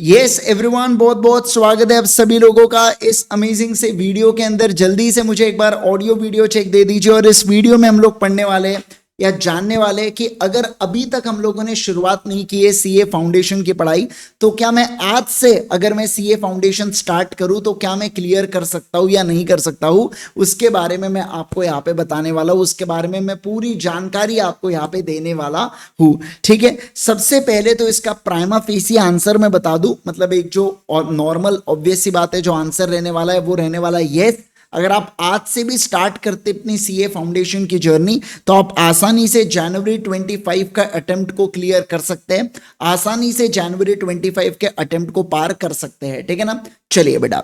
Yes everyone, बहुत बहुत स्वागत है आप सभी लोगों का इस अमेजिंग से वीडियो के अंदर। जल्दी से मुझे एक बार ऑडियो वीडियो चेक दे दीजिए। और इस वीडियो में हम लोग पढ़ने वाले हैं या जानने वाले हैं कि अगर अभी तक हम लोगों ने शुरुआत नहीं की है सीए फाउंडेशन की पढ़ाई, तो क्या मैं आज से अगर मैं सीए फाउंडेशन स्टार्ट करूं तो क्या मैं क्लियर कर सकता हूं या नहीं कर सकता हूं, उसके बारे में मैं आपको यहाँ पे बताने वाला हूं। उसके बारे में मैं पूरी जानकारी आपको यहाँ पे देने वाला हूं। ठीक है, सबसे पहले तो इसका प्राइमा फेसी आंसर मैं बता दूं, मतलब एक जो और नॉर्मल ऑब्वियस सी बात है, जो आंसर रहने वाला है वो रहने वाला है यस। अगर आप आज से भी स्टार्ट करते अपनी सीए फाउंडेशन की जर्नी, तो आप आसानी से जनवरी 25 का अटेम्प्ट को क्लियर कर सकते हैं, आसानी से जनवरी 25 के अटेम्प्ट को पार कर सकते हैं। ठीक है ना, चलिए बेटा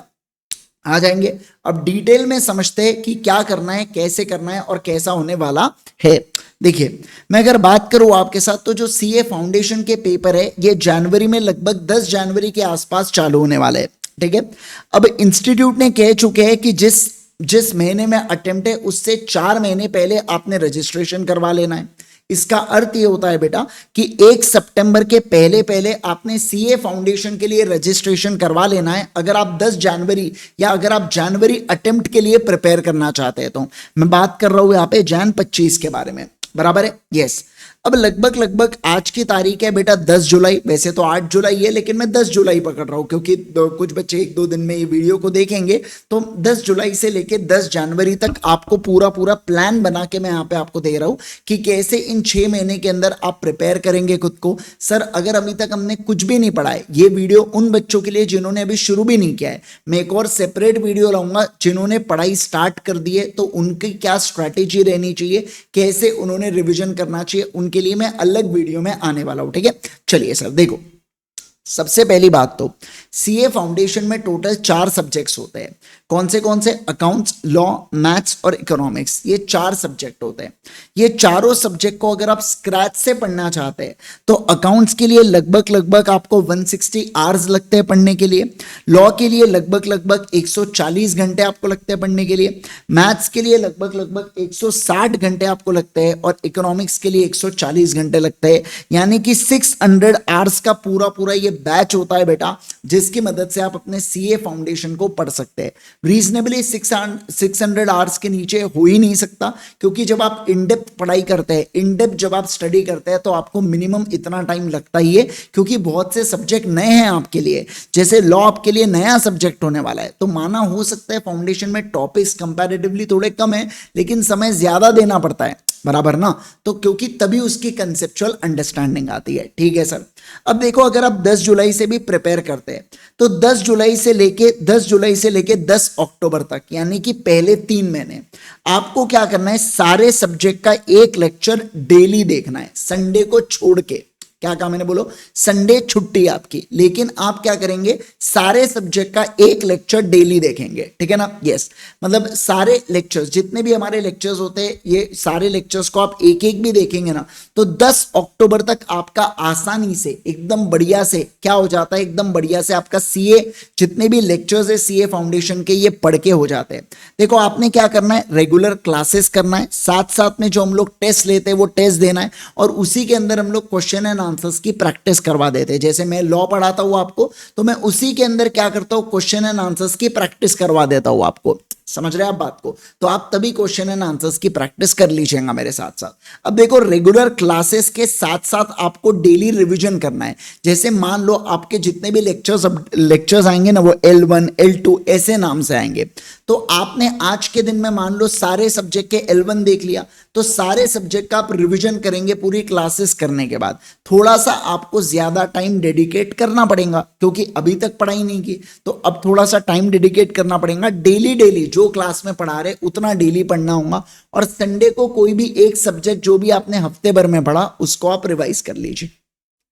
आ जाएंगे अब डिटेल में समझते हैं कि क्या करना है, कैसे करना है और कैसा होने वाला है। देखिए, मैं अगर बात करूं आपके साथ, तो जो सीए फाउंडेशन के पेपर है ये जनवरी में लगभग 10 जनवरी के आसपास चालू होने वाले हैं। ठीक है, अब इंस्टीट्यूट ने कह चुके हैं कि जिस महीने में अटेम्प्ट है उससे 4 महीने पहले आपने रजिस्ट्रेशन करवा लेना है। इसका अर्थ ये होता है बेटा कि 1 सितंबर के पहले पहले आपने सीए फाउंडेशन के लिए रजिस्ट्रेशन करवा लेना है, अगर आप 10 जनवरी या अगर आप जनवरी अटेम्प्ट के लिए प्रिपेयर करना चाहते हैं। तो मैं बात कर रहा हूं यहाँ पे जैन 25 के बारे में, बराबर है यस। अब लगभग आज की तारीख है बेटा 10 जुलाई, वैसे तो 8 जुलाई है लेकिन मैं 10 जुलाई पकड़ रहा हूं क्योंकि कुछ बच्चे 1-2 दिन में ये वीडियो को देखेंगे। तो 10 जुलाई से लेके 10 जनवरी तक आपको पूरा प्लान बना के मैं यहाँ पे आपको दे रहा हूं कि कैसे इन 6 महीने के अंदर आप प्रिपेयर करेंगे खुद को। सर अगर अभी तक हमने कुछ भी नहीं पढ़ा है, ये वीडियो उन बच्चों के लिए जिन्होंने अभी शुरू भी नहीं किया है। मैं एक और सेपरेट वीडियो लाऊंगा जिन्होंने पढ़ाई स्टार्ट कर दी है, तो उनकी क्या स्ट्रैटेजी रहनी चाहिए, कैसे उन्होंने रिविजन करना चाहिए, उनके लिए मैं अलग वीडियो में आने वाला हूं। ठीक है, चलिए सर देखो, सबसे पहली बात तो सीए फाउंडेशन में टोटल 4 सब्जेक्ट्स होते हैं। कौन से? अकाउंट्स, लॉ, मैथ्स और इकोनॉमिक्स, ये 4 सब्जेक्ट होते हैं। ये चारों सब्जेक्ट को अगर आप स्क्रैच से पढ़ना चाहते हैं तो अकाउंट्स के लिए लगभग आपको 160 आवर्स लगते हैं पढ़ने के लिए, लॉ के लिए लगभग 140 घंटे आपको लगते हैं पढ़ने के लिए, मैथ्स के लिए लगभग 160 घंटे आपको लगते हैं और इकोनॉमिक्स के लिए 140 घंटे लगते हैं। यानी कि 600 आवर्स का पूरा ये बैच होता है बेटा, जिसकी मदद से आप अपने सीए फाउंडेशन को पढ़ सकते हैं। रीजनेबली 600 आवर्स के नीचे हो ही नहीं सकता, क्योंकि जब आप इनडेप्थ पढ़ाई करते हैं, इनडेप्थ जब आप स्टडी करते हैं, तो आपको मिनिमम इतना टाइम लगता ही है, क्योंकि बहुत से सब्जेक्ट नए हैं आपके लिए। जैसे लॉ आपके लिए नया सब्जेक्ट होने वाला है, तो माना हो सकता है फाउंडेशन में टॉपिक्स कंपैरेटिवली थोड़े कम है, लेकिन समय ज्यादा देना पड़ता है, बराबर ना। तो क्योंकि तभी उसकी कंसेप्चुअल अंडरस्टैंडिंग आती है। ठीक है सर, अब देखो, अगर आप 10 जुलाई से भी प्रिपेयर करते हैं तो 10 जुलाई से लेके 10 अक्टूबर तक, यानी कि पहले 3 महीने आपको क्या करना है, सारे सब्जेक्ट का एक लेक्चर डेली देखना है, संडे को छोड़ के। क्या कहा मैंने? बोलो, संडे छुट्टी आपकी, लेकिन आप क्या करेंगे, सारे सब्जेक्ट का एक लेक्चर डेली देखेंगे। ठीक है ना, यस। मतलब सारे लेक्चर्स, जितने भी हमारे लेक्चर्स होते हैं, ये सारे लेक्चर्स को आप एक एक भी देखेंगे ना, तो 10 अक्टूबर तक आपका आसानी से एकदम बढ़िया से क्या हो जाता है, एकदम बढ़िया से आपका सीए जितने भी लेक्चर्स है सीए फाउंडेशन के, ये पढ़ के हो जाते हैं। देखो, आपने क्या करना है, रेगुलर क्लासेस करना है, साथ साथ में जो हम लोग टेस्ट लेते हैं वो टेस्ट देना है, और उसी के अंदर हम लोग क्वेश्चन एंड आंसर्स की प्रैक्टिस करवा देते हैं। जैसे मैं लॉ पढ़ाता हूं आपको, तो मैं उसी के अंदर क्या करता हूं, क्वेश्चन एंड आंसर्स की प्रैक्टिस करवा देता हूं आपको। समझ रहे हैं आप बात को? तो आप तभी क्वेश्चन एंड आंसर्स की प्रैक्टिस कर लीजिएगा मेरे साथ साथ। अब देखो, रेगुलर क्लासेस के साथ साथ आपको डेली रिवीजन करना है। जैसे मान लो आपके जितने भी लेक्चर्स आएंगे ना, वो L1 L2 ऐसे नाम से आएंगे। तो आपने आज के दिन में मान लो सारे सब्जेक्ट के L1 देख लिया, तो सारे सब्जेक्ट का आप रिवीजन करेंगे पूरी क्लासेस करने के बाद। थोड़ा सा आपको ज्यादा टाइम डेडिकेट करना पड़ेगा, क्योंकि अभी तक पढ़ाई नहीं की, तो अब थोड़ा सा टाइम डेडिकेट करना पड़ेगा। डेली जो क्लास में पढ़ा रहे उतना डेली पढ़ना होगा, और संडे को कोई भी एक सब्जेक्ट जो भी आपने हफ्ते भर में पढ़ा उसको आप रिवाइज कर लीजिए।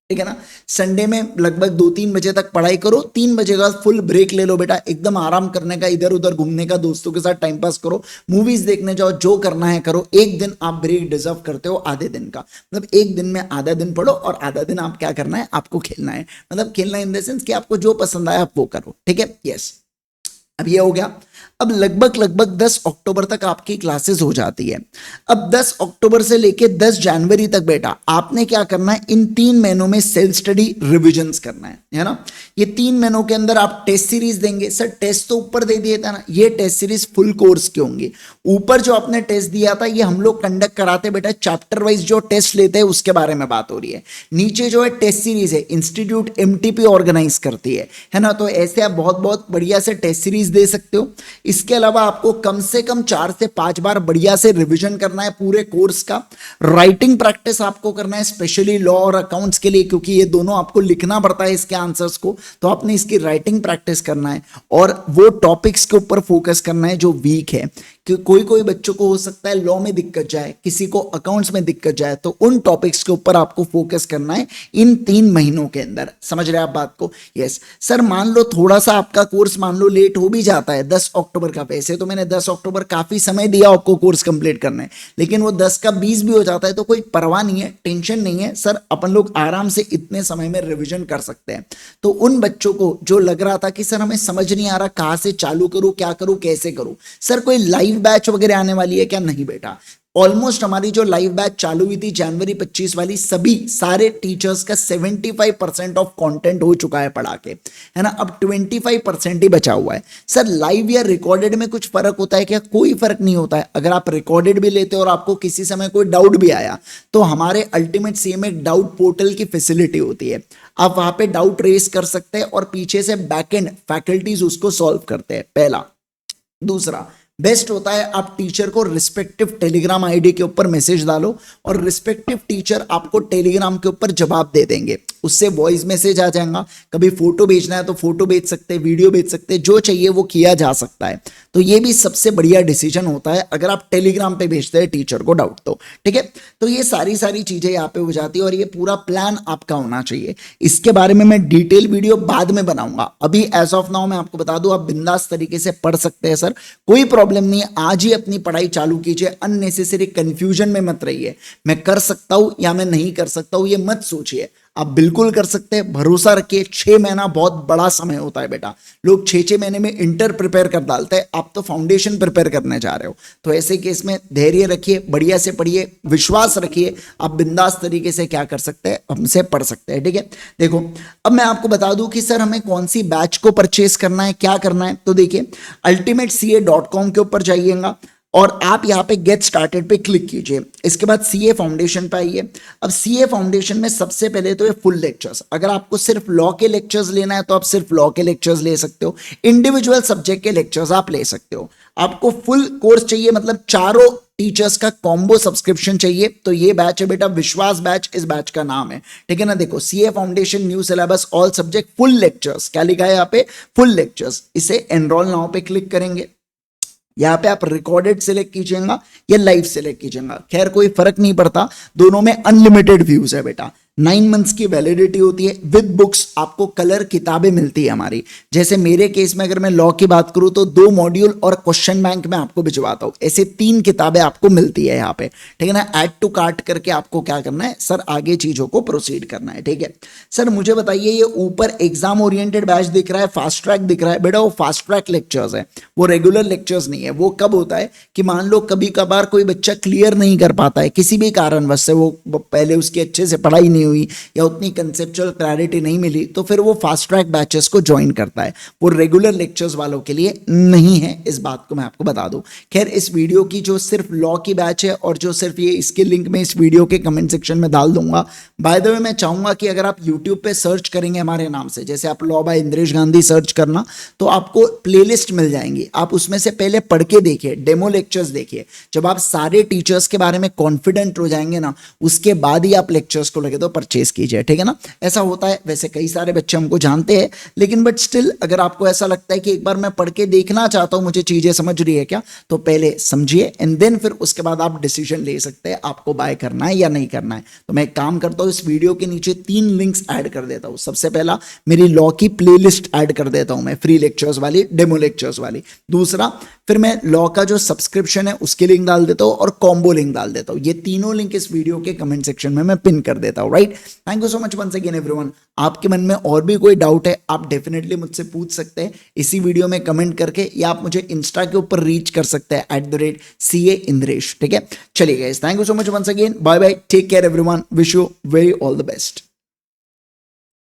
ठीक है ना, संडे में लगभग 2-3 बजे तक पढ़ाई करो, 3 बजे का फुल ब्रेक ले लो बेटा, एकदम आराम करने का, इधर उधर घूमने का, दोस्तों के साथ टाइम पास करो, मूवीज देखने जाओ, जो करना है करो। एक दिन आप ब्रेक डिजर्व करते हो आधे दिन का, मतलब एक दिन में आधा दिन पढ़ो और आधा दिन आप क्या करना है, आपको खेलना है। मतलब खेलना इन द सेंस कि आपको जो पसंद आया आप वो करो। ठीक है, यस। अब ये हो गया। अब लगभग लगभग 10 अक्टूबर तक आपकी क्लासेस हो जाती है। अब 10 अक्टूबर से लेके 10 जनवरी तक बेटा आपने क्या करना है, इन 3 महीनों में सेल्फ स्टडी रिविजन्स करना है ना। ये 3 महीनों के अंदर आप टेस्ट सीरीज देंगे। सर टेस्ट तो ऊपर दे दिया था ना, ये टेस्ट सीरीज फुल कोर्स के होंगे। ऊपर जो आपने टेस्ट दिया था ये हम लोग कंडक्ट कराते बेटा, चैप्टर वाइज जो टेस्ट लेते हैं उसके बारे में बात हो रही है। नीचे जो है टेस्ट सीरीज है, इंस्टीट्यूट एमटीपी ऑर्गेनाइज करती है ना। तो ऐसे आप बहुत बहुत बढ़िया से टेस्ट सीरीज दे सकते हो। इसके अलावा आपको कम से कम 4 से 5 बार बढ़िया से रिवीजन करना है पूरे कोर्स का। राइटिंग प्रैक्टिस आपको करना है स्पेशली लॉ और अकाउंट्स के लिए, क्योंकि ये दोनों आपको लिखना पड़ता है इसके आंसर्स को, तो आपने इसकी राइटिंग प्रैक्टिस करना है और वो टॉपिक्स के ऊपर फोकस करना है जो वीक है। कि कोई कोई बच्चों को हो सकता है लॉ में दिक्कत जाए, किसी को अकाउंट्स में दिक्कत जाए, तो उन टॉपिक्स के ऊपर आपको फोकस करना है इन 3 महीनों के अंदर। समझ रहे हैं आप बात को? यस सर, मान लो थोड़ा सा आपका कोर्स मान लो लेट हो भी जाता है 10 अक्टूबर का, वैसे तो मैंने 10 अक्टूबर काफी समय दिया आपको कोर्स कंप्लीट करने, लेकिन वो 10 का 20 भी हो जाता है तो कोई परवाह नहीं है, टेंशन नहीं है सर, अपन लोग आराम से इतने समय में रिविजन कर सकते हैं। तो उन बच्चों को जो लग रहा था कि सर हमें समझ नहीं आ रहा कहां से चालू करूं, क्या करूं, कैसे करूं, सर कोई लाइव बैच वगैरह आने वाली है क्या? नहीं बेटा, ऑलमोस्ट हमारी जो लाइव बैच चालू हुई थी जनवरी 25 वाली, सभी सारे टीचर्स का 75% ऑफ कंटेंट हो चुका है पढ़ा के, है ना। अब 25% ही बचा हुआ है। सर लाइव या रिकॉर्डेड में कुछ फर्क होता है क्या? कोई फर्क नहीं होता है। अगर आप रिकॉर्डेड भी लेते हो और आपको किसी समय कोई डाउट भी आया तो हमारे अल्टीमेट सीएमए डाउट पोर्टल की फैसिलिटी होती है, आप वहां पे डाउट रेस कर सकते हैं और पीछे से बैकएंड फैकल्टीज उसको सॉल्व करते हैं, पहला। दूसरा बेस्ट होता है आप टीचर को रिस्पेक्टिव टेलीग्राम आईडी के ऊपर मैसेज डालो और रिस्पेक्टिव टीचर आपको टेलीग्राम के ऊपर जवाब दे देंगे, उससे वॉइस मैसेज आ जाएगा। कभी फोटो भेजना है तो फोटो भेज सकते हैं, वीडियो भेज सकते हैं, जो चाहिए वो किया जा सकता है। तो ये भी सबसे बढ़िया डिसीजन होता है अगर आप टेलीग्राम पे भेजते हैं टीचर को डाउट तो, ठीक है। तो ये सारी चीजें यहाँ पे हो जाती है और ये पूरा प्लान आपका होना चाहिए। इसके बारे में मैं डिटेल वीडियो बाद में बनाऊंगा, अभी एज ऑफ नाउ मैं आपको बता दूं आप बिंदास तरीके से पढ़ सकते हैं सर, कोई प्रॉब्लम नहीं है। आज ही अपनी पढ़ाई चालू कीजिए, अननेसेसरी कंफ्यूजन में मत रहिए, मैं कर सकता हूं या मैं नहीं कर सकता हूं ये मत सोचिए, आप बिल्कुल कर सकते हैं, भरोसा रखिए। 6 महीना बहुत बड़ा समय होता है बेटा, लोग 6 महीने में इंटर प्रिपेयर कर डालते हैं, आप तो फाउंडेशन प्रिपेयर करने जा रहे हो। तो ऐसे केस में धैर्य रखिए, बढ़िया से पढ़िए, विश्वास रखिए, आप बिंदास तरीके से क्या कर सकते हैं, हमसे पढ़ सकते हैं, ठीक है। देखो अब मैं आपको बता दूं कि सर हमें कौन सी बैच को परचेस करना है, क्या करना है। तो देखिए ultimatecA.com के ऊपर जाइएगा और आप यहाँ पे गेट स्टार्टेड पे क्लिक कीजिए। इसके बाद सीए फाउंडेशन पे आइए। अब सीए फाउंडेशन में सबसे पहले तो ये फुल लेक्चर्स, अगर आपको सिर्फ लॉ के लेक्चर्स लेना है तो आप सिर्फ लॉ के लेक्चर्स ले सकते हो, इंडिविजुअल सब्जेक्ट के लेक्चर्स आप ले सकते हो। आपको फुल कोर्स चाहिए, मतलब चारों टीचर्स का कॉम्बो सब्सक्रिप्शन चाहिए, तो ये बैच है बेटा विश्वास बैच, इस बैच का नाम है, ठीक है ना। देखो CA foundation new syllabus all subject full lectures, क्या लिखा है यहाँ पे, फुल लेक्चर्स। इसे एनरोल नाउ पे क्लिक करेंगे, यहाँ पे आप रिकॉर्डेड सिलेक्ट कीजिएगा या लाइव सिलेक्ट कीजिएगा, खैर कोई फर्क नहीं पड़ता, दोनों में अनलिमिटेड व्यूज है बेटा। 9 मंथ्स की वैलिडिटी होती है, विद बुक्स आपको कलर किताबें मिलती है हमारी। जैसे मेरे केस में अगर मैं लॉ की बात करूं तो 2 मॉड्यूल और क्वेश्चन बैंक में आपको भिजवाता हूं, ऐसे 3 किताबें आपको मिलती है यहाँ पे, ठीक है ना। ऐड टू कार्ट करके आपको क्या करना है सर, आगे चीजों को प्रोसीड करना है, ठीक है। सर मुझे बताइए ये ऊपर एग्जाम ओरिएंटेड बैच दिख रहा है, फास्ट ट्रैक दिख रहा है, बेटा वो फास्ट ट्रैक लेक्चर्स है, वो रेगुलर लेक्चर्स नहीं है। वो कब होता है कि मान लो कभी कभार कोई बच्चा क्लियर नहीं कर पाता है किसी भी कारणवश से, वो पहले उसकी अच्छे से पढ़ाई नहीं हुई या उतनी कंसेप्चुअल क्लैरिटी नहीं मिली, तो फिर वो फास्ट ट्रैक बैचेस को ज्वाइन करता है, वो रेगुलर लेक्चर्स वालों के लिए नहीं है, इस बात को मैं आपको बता दूं। खैर इस वीडियो की जो सिर्फ लॉ की बैच है और जो सिर्फ ये, इसके लिंक में इस वीडियो के कमेंट सेक्शन में डाल दूंगा। बाय द वे मैं चाहूंगा कि अगर आप यूट्यूब पे सर्च करेंगे हमारे नाम से, जैसे आप law by Indresh Gandhi search करना, तो आपको प्लेलिस्ट मिल जाएंगी, आप उसमें से पहले पढ़ के देखिए, डेमो लेक्चर्स देखिए। जब आप सारे टीचर्स के बारे में कॉन्फिडेंट हो जाएंगे ना, उसके बाद ही आप लेक्चर्स को लगे तो परचेज कीजिए, ठीक है ना। ऐसा होता है, वैसे कई सारे बच्चे हमको जानते हैं, लेकिन बट स्टिल अगर आपको ऐसा लगता है कि एक बार मैं पढ़ के देखना चाहता हूं, मुझे चीजें समझ रही है क्या, तो पहले समझिए एंड देन फिर उसके बाद आप डिसीजन ले सकते हैं आपको बाय करना है या नहीं करना है। तो मैं एक काम करता हूं, इस वीडियो के नीचे 3 लिंक्स ऐड कर देता हूं। सबसे पहला मेरी लॉ की प्लेलिस्ट ऐड कर देता हूं मैं, फ्री लेक्चर्स वाली, डेमो लेक्चर्स वाली। दूसरा फिर मैं लॉ का जो सब्सक्रिप्शन है उसके लिंक डाल देता हूं और कॉम्बो लिंक डाल देता हूं। ये तीनों लिंक इस वीडियो के कमेंट सेक्शन में मैं पिन कर देता हूं, right. Alright, thank you so much once again everyone. आपके मन में और भी कोई डाउट है आप डेफिनेटली मुझसे पूछ सकते हैं इसी वीडियो में कमेंट करके, या आप मुझे इंस्टा के ऊपर रीच कर सकते हैं @CA Indresh। ठीक है, चलिए guys, thank you so much once again, bye bye, take care everyone, wish you very all the best.